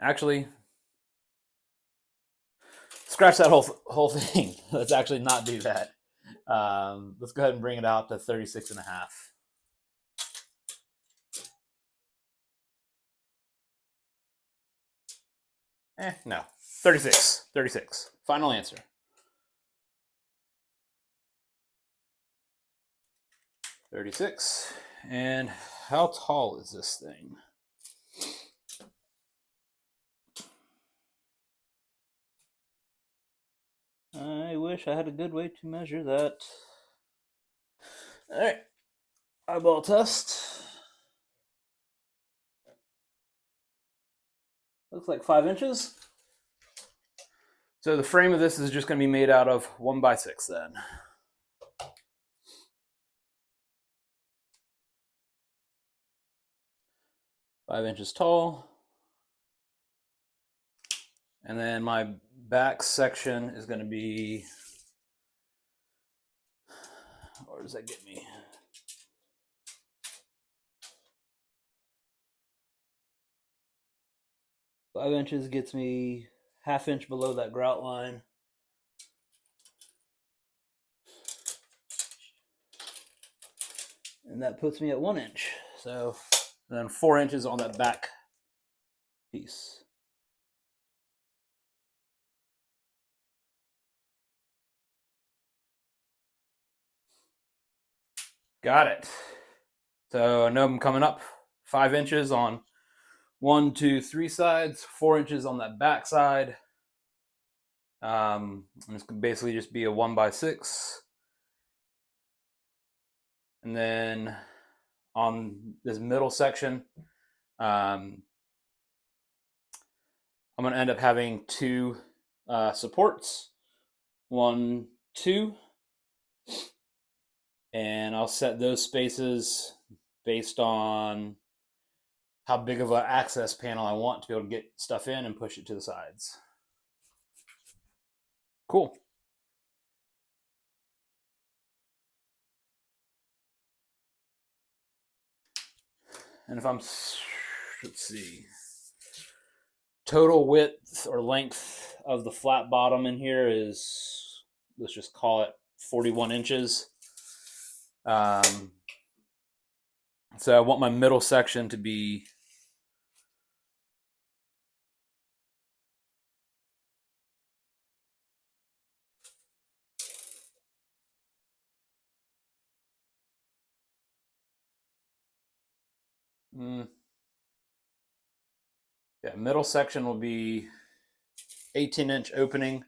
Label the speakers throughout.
Speaker 1: Actually, scratch that whole thing. Let's actually not do that. Let's go ahead and bring it out to 36 and a half. No. 36. 36. Final answer. $36. And how tall is this thing? I wish I had a good way to measure that. All right. Eyeball test. Looks like 5 inches. So the frame of this is just going to be made out of 1x6 then. Five inches tall. And then my back section is going to be, where does that get me? Five inches gets me ½ inch below that grout line. And that puts me at 1 inch. So then 4 inches on that back piece. Got it. So I know I'm coming up 5 inches on 1, 2, 3 sides, 4 inches on that back side. And this could basically just be a 1x6. And then on this middle section, I'm going to end up having 2 supports, 1, 2, and I'll set those spaces based on how big of an access panel I want to be able to get stuff in and push it to the sides. Cool. And if I'm, let's see, total width or length of the flat bottom in here is, let's just call it 41 inches. So I want my middle section to be middle section will be 18-inch opening,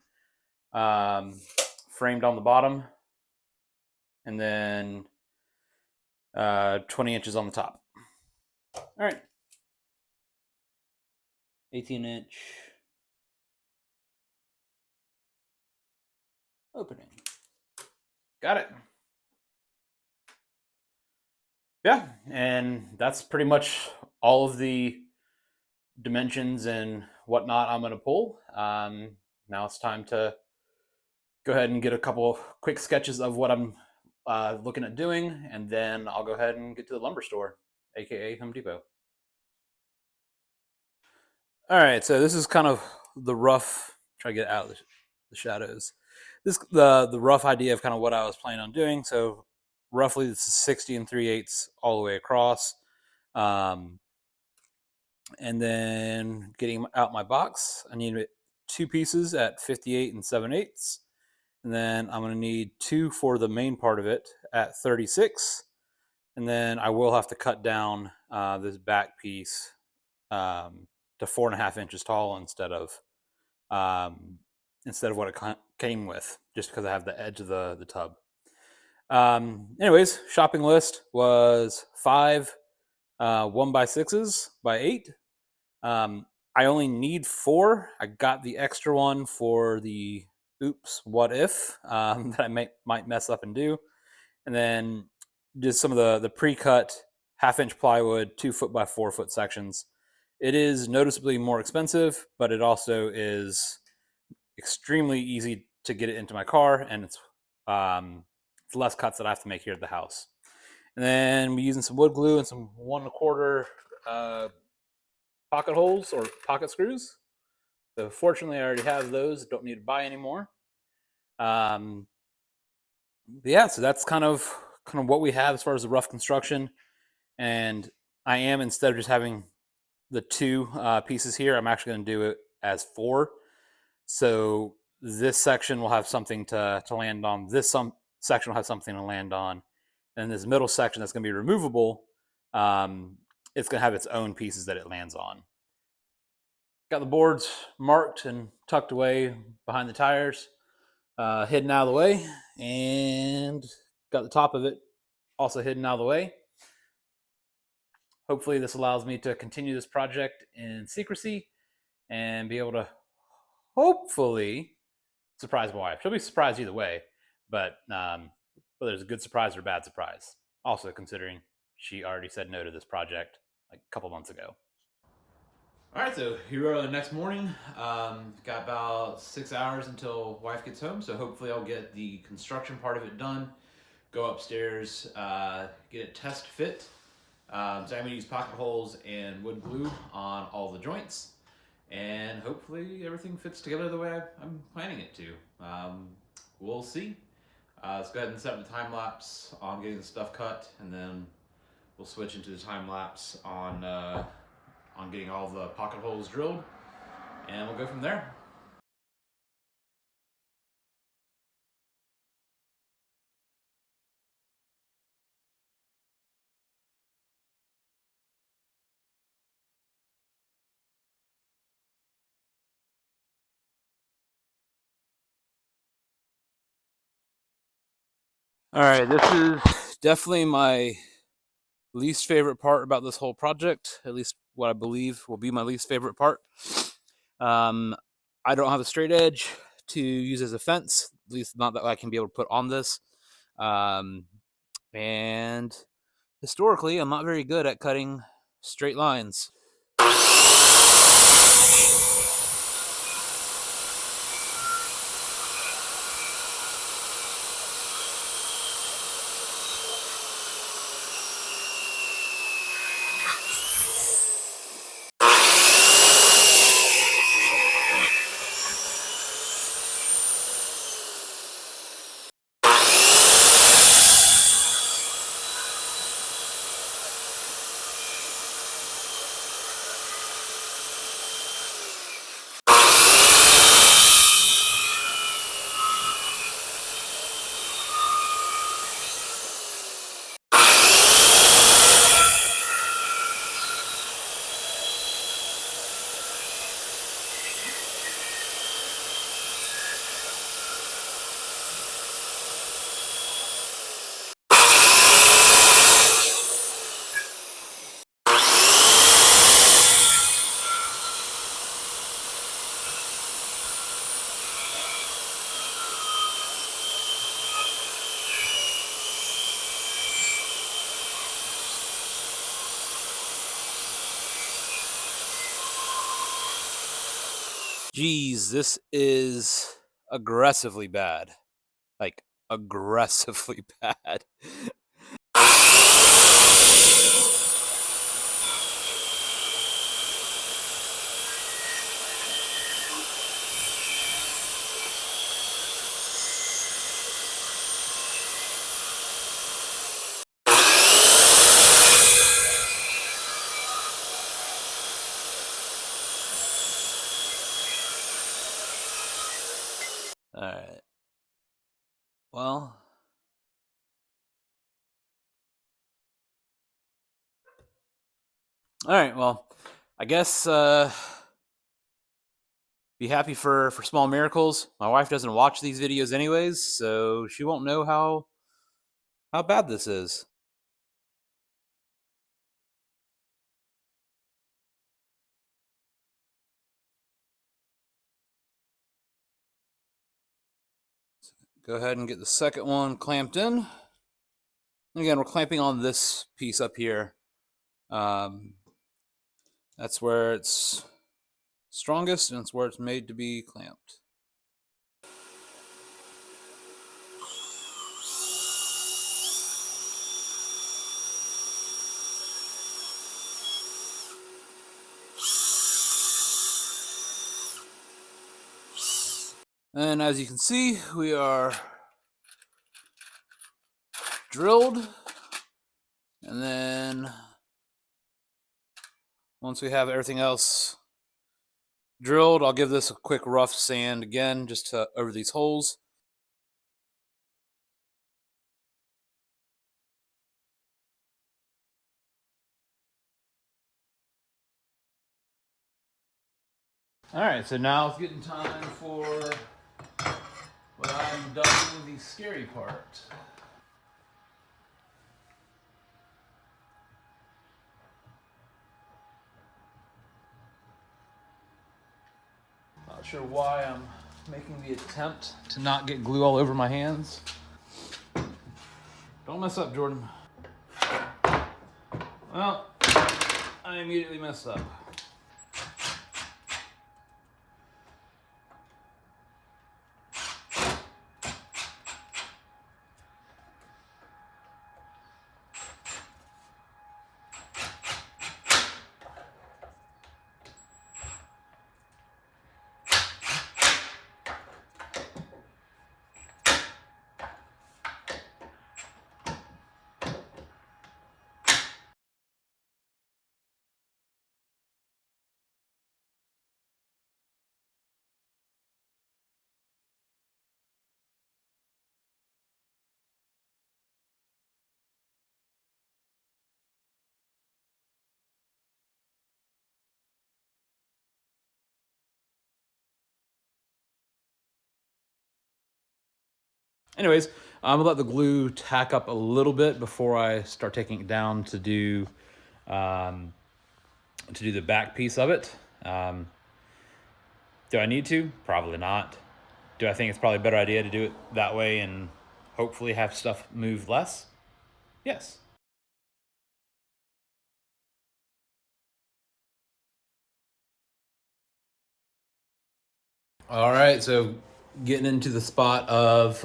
Speaker 1: framed on the bottom, and then 20 inches on the top. All right. 18-inch opening. Got it. Yeah, and that's pretty much all of the dimensions and whatnot I'm going to pull. Now it's time to go ahead and get a couple quick sketches of what I'm looking at doing, and then I'll go ahead and get to the lumber store, aka Home Depot. All right, so this is kind of the rough, try to get out of the shadows. This the rough idea of kind of what I was planning on doing. So roughly this is 60 3/8 all the way across. And then getting out my box, I need 2 pieces at 58 7/8. And then I'm going to need 2 for the main part of it at 36. And then I will have to cut down this back piece to 4.5 inches tall instead of what it came with, just because I have the edge of the tub. Anyways, shopping list was 5 1x6s by 8. I only need 4. I got the extra one for the oops, what if that I might mess up and do. And then just some of the pre-cut 1/2 inch plywood, 2 foot by 4 foot sections. It is noticeably more expensive, but it also is extremely easy to get it into my car, and it's less cuts that I have to make here at the house. And then we're using some wood glue and some 1 1/4 pocket holes or pocket screws. So fortunately, I already have those. Don't need to buy anymore. Yeah, so that's kind of what we have as far as the rough construction. And I am, instead of just having the two pieces here, I'm actually going to do it as four. So this section will have something to land on. This section will have something to land on. And this middle section that's going to be removable, it's going to have its own pieces that it lands on. Got the boards marked and tucked away behind the tires, hidden out of the way, and got the top of it also hidden out of the way. Hopefully this allows me to continue this project in secrecy and be able to hopefully surprise my wife. She'll be surprised either way, but whether it's a good surprise or a bad surprise. Also considering she already said no to this project like a couple months ago. All right, so here we are the next morning. Got about 6 hours until wife gets home, so hopefully I'll get the construction part of it done, go upstairs, get it test fit. So I'm going to use pocket holes and wood glue on all the joints, and hopefully everything fits together the way I'm planning it to. We'll see. Let's go ahead and set up the time lapse on getting the stuff cut, and then we'll switch into the time lapse on getting all the pocket holes drilled, and we'll go from there. All right, this is definitely my least favorite part about this whole project, at least what I believe will be my least favorite part. I don't have a straight edge to use as a fence, at least not that I can be able to put on this. And historically, I'm not very good at cutting straight lines. Geez, this is aggressively bad. Like, aggressively bad. All right. Well, all right. Well, I guess be happy for small miracles. My wife doesn't watch these videos anyways, so she won't know how bad this is. Go ahead and get the second one clamped in. And again, we're clamping on this piece up here. That's where it's strongest, and it's where it's made to be clamped. And as you can see, we are drilled. And then once we have everything else drilled, I'll give this a quick rough sand again, just to over these holes. All right, so now it's getting time for what I'm dubbing the scary part. Not sure why I'm making the attempt to not get glue all over my hands. Don't mess up, Jordan. Well, I immediately messed up. Anyways, I'm gonna let the glue tack up a little bit before I start taking it down to do the back piece of it. Do I need to? Probably not. Do I think it's probably a better idea to do it that way and hopefully have stuff move less? Yes. All right, so getting into the spot of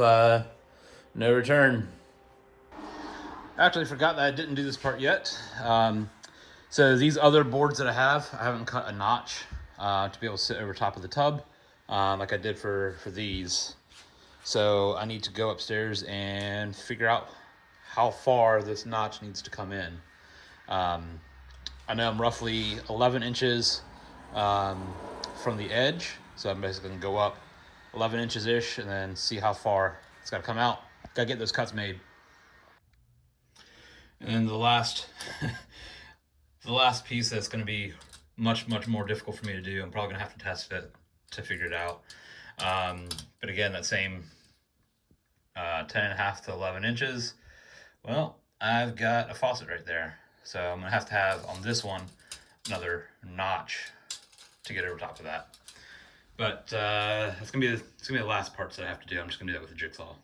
Speaker 1: no return. Actually, forgot that I didn't do this part yet. So these other boards that I haven't cut a notch to be able to sit over top of the tub like I did for these. So I need to go upstairs and figure out how far this notch needs to come in. I know I'm roughly 11 inches from the edge, so I'm basically gonna go up 11 inches-ish and then see how far it's gotta come out. Gotta get those cuts made. And the last, the last piece that's gonna be much more difficult for me to do, I'm probably gonna have to test fit to figure it out. But again, that same 10.5 to 11 inches, well, I've got a faucet right there. So I'm gonna have to have on this one another notch to get over top of that. But it's gonna be the last parts that I have to do. I'm just gonna do that with a jigsaw.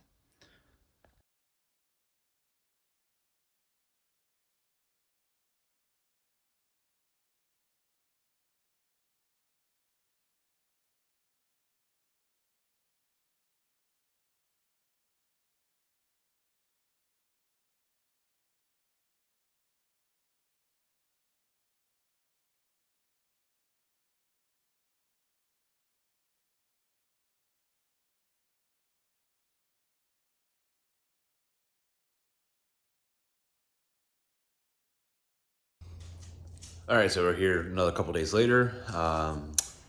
Speaker 1: All right, so we're here another couple days later.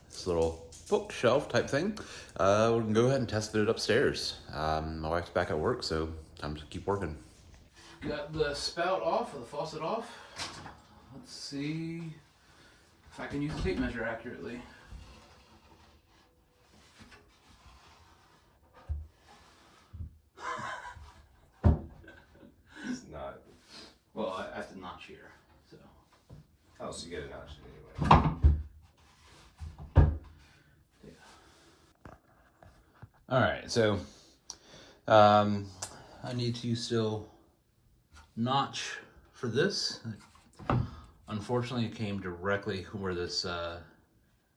Speaker 1: This little bookshelf type thing. We're gonna go ahead and test it upstairs. My wife's back at work, so time to keep working. Got the spout off, or the faucet off. Let's see if I can use the tape measure accurately.
Speaker 2: It's not.
Speaker 1: Well, I have to notch here, so.
Speaker 2: Oh, so you get a notch anyway.
Speaker 1: All right, so I need to still notch for this. Unfortunately, it came directly where this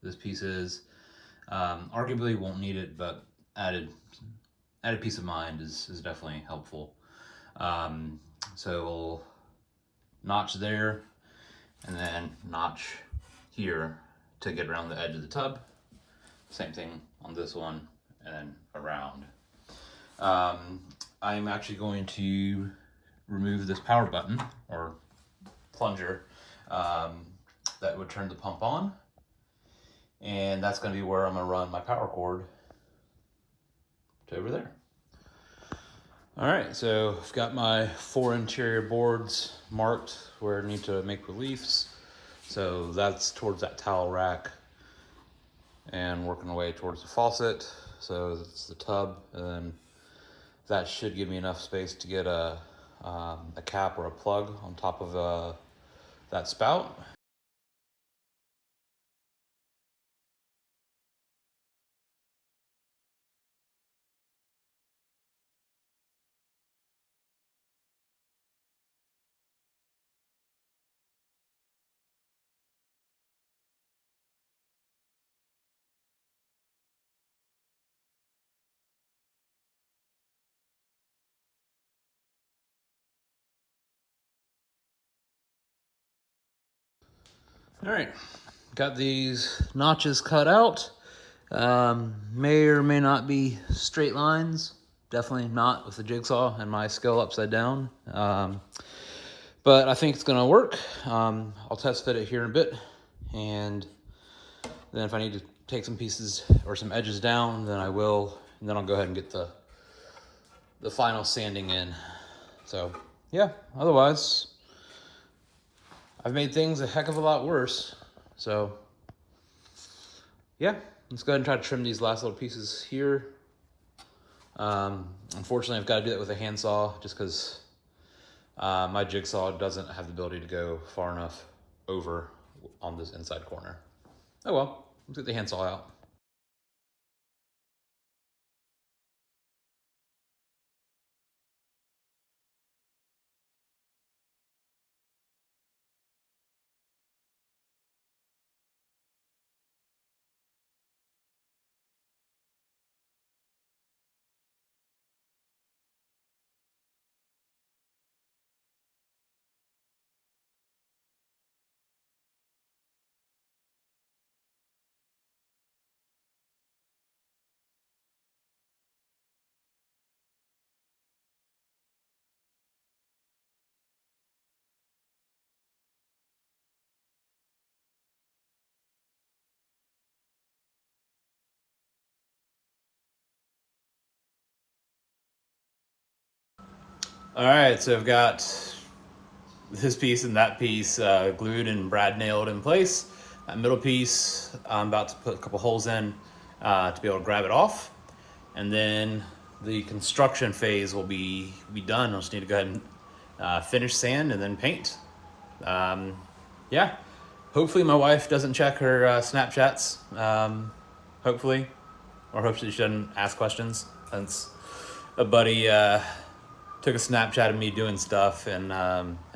Speaker 1: this piece is. Arguably won't need it, but added peace of mind is definitely helpful. So we'll notch there, and then notch here to get around the edge of the tub. Same thing on this one, and then around. I'm actually going to remove this power button or plunger that would turn the pump on, and that's going to be where I'm going to run my power cord to over there. All right, so I've got my 4 interior boards marked where I need to make reliefs. So that's towards that towel rack and working away towards the faucet. So it's the tub, and then that should give me enough space to get a cap or a plug on top of that spout. All right, got these notches cut out. May or may not be straight lines. Definitely not with the jigsaw and my skill upside down. But I think it's gonna work. I'll test fit it here in a bit. And then if I need to take some pieces or some edges down, then I will. And then I'll go ahead and get the final sanding in. So yeah, otherwise, I've made things a heck of a lot worse. So yeah, let's go ahead and try to trim these last little pieces here. Unfortunately, I've got to do that with a handsaw just because my jigsaw doesn't have the ability to go far enough over on this inside corner. Oh well, let's get the handsaw out. All right, so I've got this piece and that piece glued and brad nailed in place. That middle piece, I'm about to put a couple holes in to be able to grab it off. And then the construction phase will be done. I'll just need to go ahead and finish sand and then paint. Yeah, hopefully my wife doesn't check her Snapchats. Hopefully, or hopefully she doesn't ask questions, since a buddy took a Snapchat of me doing stuff and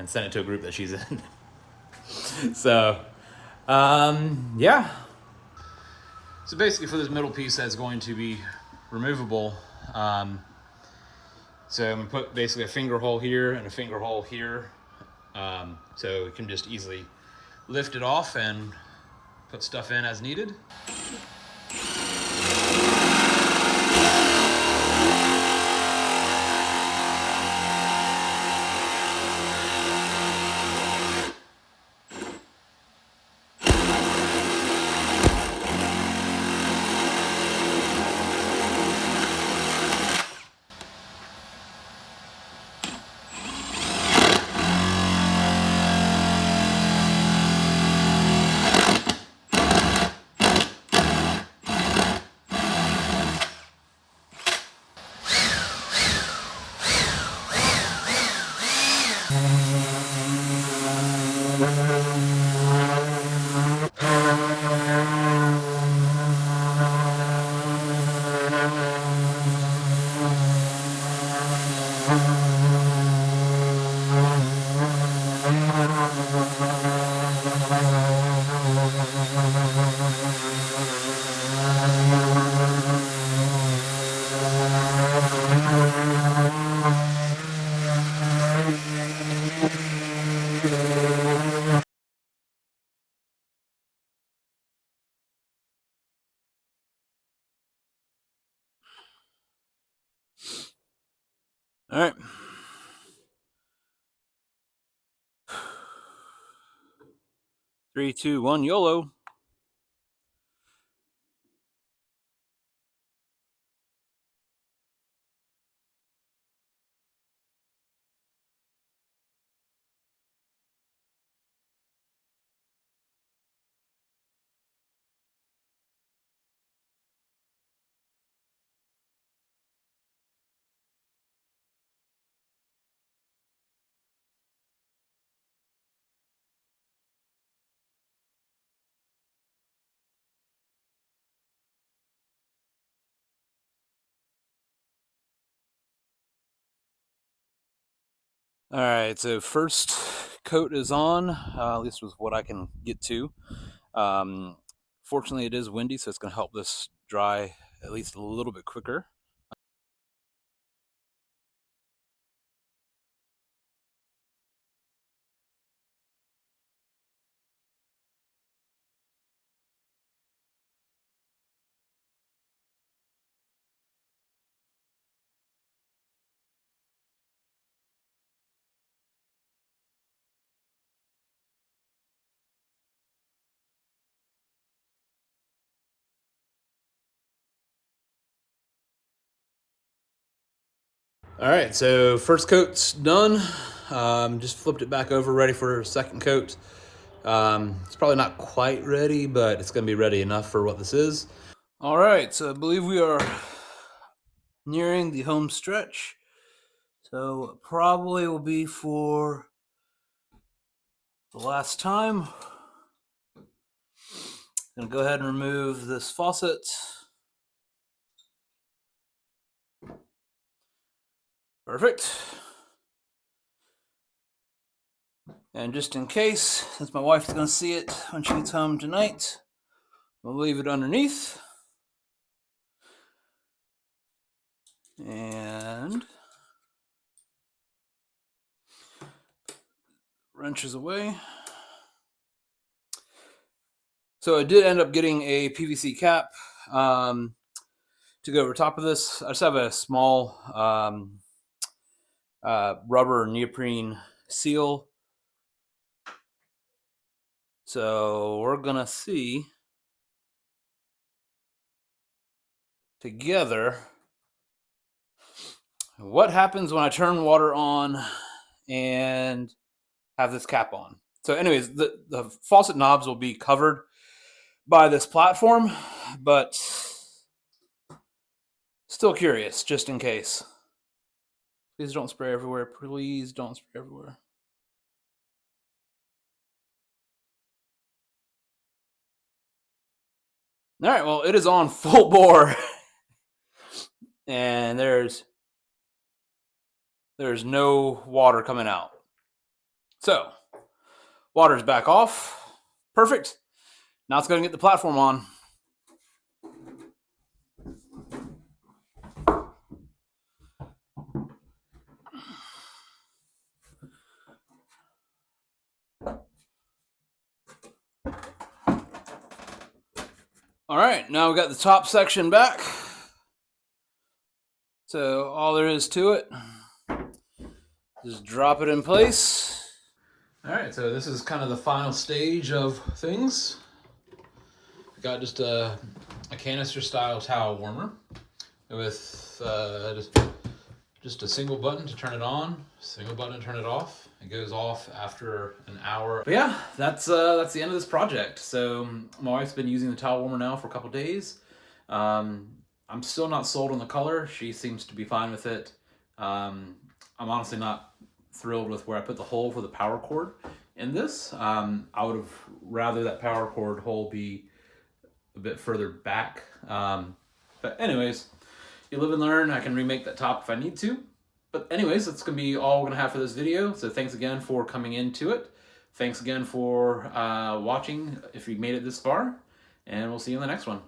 Speaker 1: sent it to a group that she's in. So, yeah. So basically for this middle piece that's going to be removable, so I'm gonna put basically a finger hole here and a finger hole here. So we can just easily lift it off and put stuff in as needed. All right. 3, 2, 1, YOLO. All right, so first coat is on, at least with what I can get to. Fortunately, it is windy, so it's going to help this dry at least a little bit quicker. All right, so first coat's done. Just flipped it back over, ready for second coat. It's probably not quite ready, but it's going to be ready enough for what this is. All right, so I believe we are nearing the home stretch. So probably will be for the last time. Gonna go ahead and remove this faucet. Perfect. And just in case, since my wife's gonna see it when she gets home tonight, we'll leave it underneath. And wrenches away. So I did end up getting a PVC cap to go over top of this. I just have a small rubber neoprene seal. So we're gonna see together what happens when I turn water on and have this cap on. So anyways, the faucet knobs will be covered by this platform, but still curious, just in case. Please don't spray everywhere. Please don't spray everywhere. All right, well, it is on full bore. And there's no water coming out. So, water's back off. Perfect. Now it's going to get the platform on. All right, now we've got the top section back. So all there is to it, just drop it in place. All right, so this is kind of the final stage of things. I got just a canister style towel warmer with just a single button to turn it on, single button to turn it off. It goes off after an hour. But yeah, that's the end of this project. So my wife's been using the towel warmer now for a couple days. I'm still not sold on the color. She seems to be fine with it. I'm honestly not thrilled with where I put the hole for the power cord in this. I would have rather that power cord hole be a bit further back. But anyways, you live and learn. I can remake that top if I need to. But anyways, that's going to be all we're going to have for this video. So thanks again for coming into it. Thanks again for watching if you made it this far. And we'll see you in the next one.